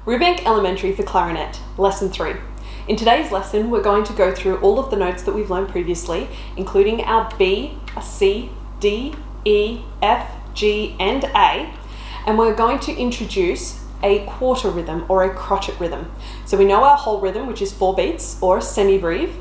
Rubank Elementary for Clarinet, Lesson 3. In today's lesson, we're going to go through all of the notes that we've learned previously, including our B, a C, D, E, F, G, and A, and we're going to introduce a quarter rhythm or a crotchet rhythm. So we know our whole rhythm, which is 4 beats or a semi-breve.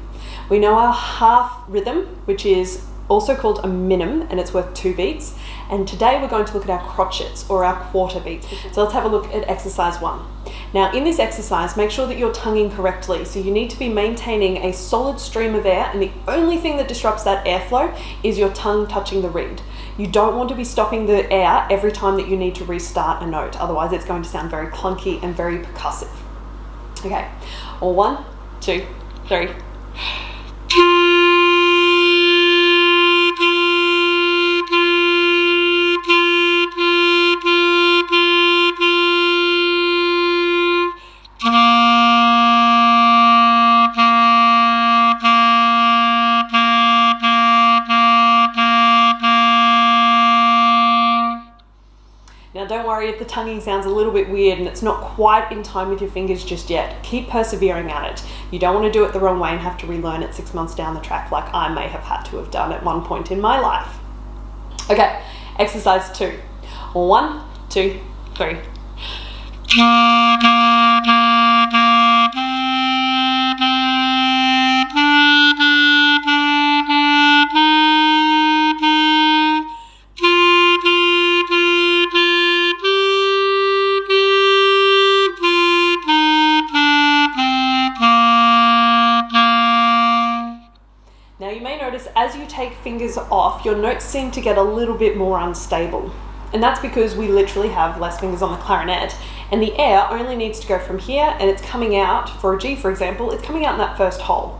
We know our half rhythm, which is also called a minim, and it's worth 2 beats. And today we're going to look at our crotchets or our quarter beats. So let's have a look at exercise 1. Now in this exercise, make sure that you're tonguing correctly. So you need to be maintaining a solid stream of air, and the only thing that disrupts that airflow is your tongue touching the reed. You don't want to be stopping the air every time that you need to restart a note, otherwise it's going to sound very clunky and very percussive. Okay, or 1, 2, 3. Now don't worry if the tonguing sounds a little bit weird and it's not quite in time with your fingers just yet. Keep persevering at it. You don't want to do it the wrong way and have to relearn it 6 months down the track like I may have had to have done at one point in my life. Okay, exercise 2. 1, 2, 3. Now you may notice as you take fingers off, your notes seem to get a little bit more unstable. And that's because we literally have less fingers on the clarinet, and the air only needs to go from here, and it's coming out, for a G for example, it's coming out in that first hole.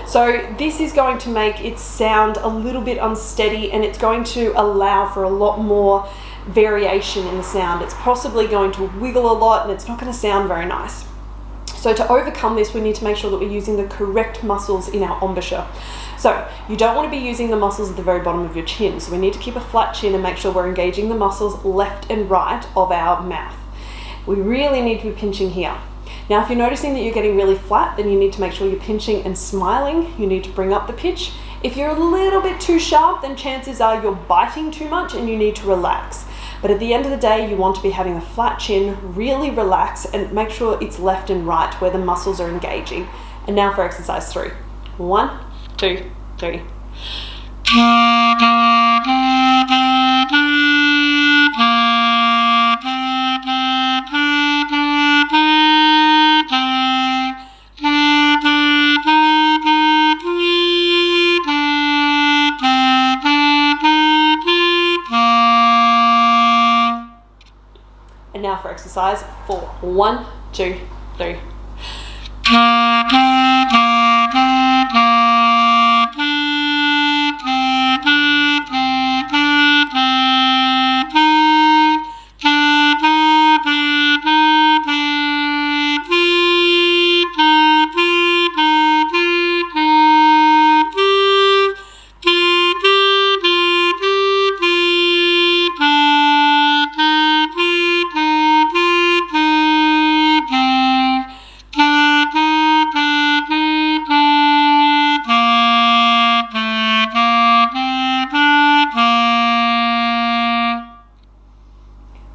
So this is going to make it sound a little bit unsteady, and it's going to allow for a lot more variation in the sound. It's possibly going to wiggle a lot, and it's not going to sound very nice. So to overcome this, we need to make sure that we're using the correct muscles in our embouchure. So you don't want to be using the muscles at the very bottom of your chin. So we need to keep a flat chin and make sure we're engaging the muscles left and right of our mouth. We really need to be pinching here. Now, if you're noticing that you're getting really flat, then you need to make sure you're pinching and smiling. You need to bring up the pitch. If you're a little bit too sharp, then chances are you're biting too much and you need to relax. But at the end of the day, you want to be having a flat chin, really relax, and make sure it's left and right where the muscles are engaging. And now for exercise 3. 1, 2, 3. And now for exercise 4. 1, 2, 3.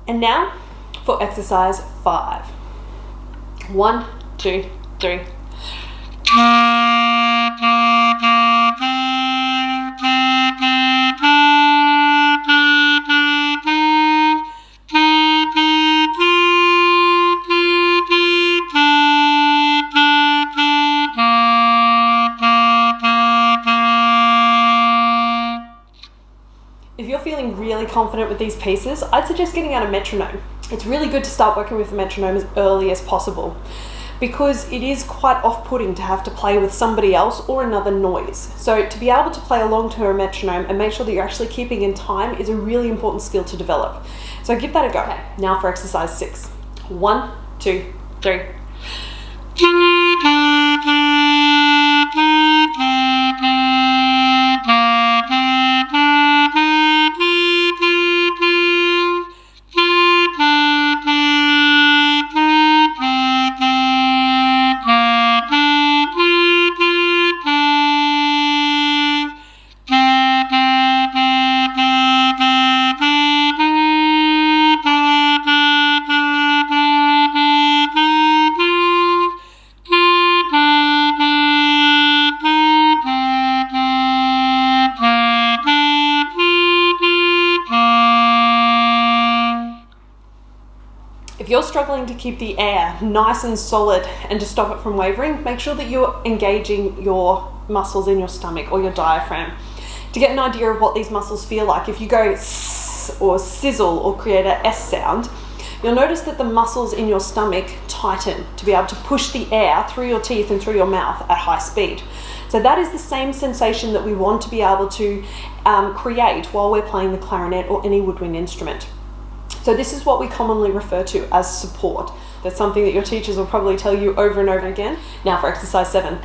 And now for exercise 5. 1, 2, 3. If you're feeling really confident with these pieces, I'd suggest getting out a metronome. It's really good to start working with the metronome as early as possible because it is quite off-putting to have to play with somebody else or another noise. So to be able to play along to a metronome and make sure that you're actually keeping in time is a really important skill to develop. So give that a go. Okay, now for exercise 6. 1, 2, 3. to keep the air nice and solid and to stop it from wavering, make sure that you're engaging your muscles in your stomach or your diaphragm. To get an idea of what these muscles feel like, if you go s or sizzle or create a S sound, you'll notice that the muscles in your stomach tighten to be able to push the air through your teeth and through your mouth at high speed. So that is the same sensation that we want to be able to create while we're playing the clarinet or any woodwind instrument. So this is what we commonly refer to as support. That's something that your teachers will probably tell you over and over again. Now for exercise 7.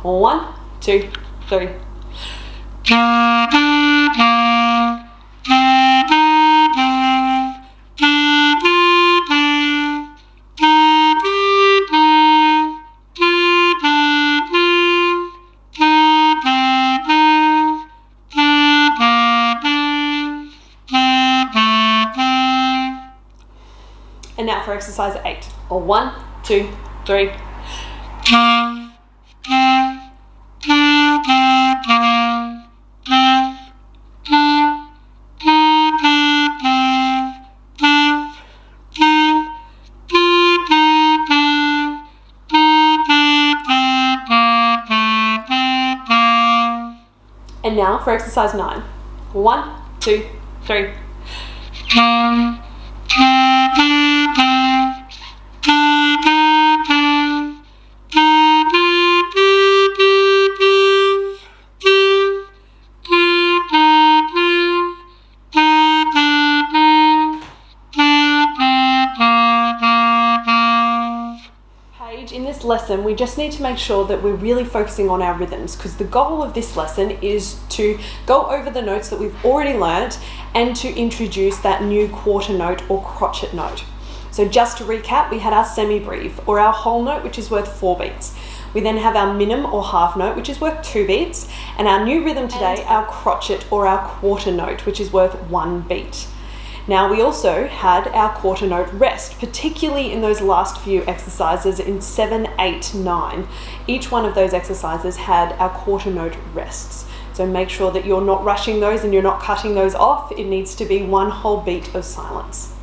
1, 2, 3. And now for exercise 8. 1, 2, 3. And now for exercise 9. 1, 2, 3. In this lesson, we just need to make sure that we're really focusing on our rhythms, because the goal of this lesson is to go over the notes that we've already learned and to introduce that new quarter note or crotchet note. So just to recap, we had our semi-breve or our whole note, which is worth 4 beats. We then have our minim or half note, which is worth 2 beats, and our new rhythm today, our crotchet or our quarter note, which is worth 1 beat. Now we also had our quarter note rest, particularly in those last few exercises in 7, 8, 9. Each one of those exercises had our quarter note rests. So make sure that you're not rushing those and you're not cutting those off. It needs to be one whole beat of silence.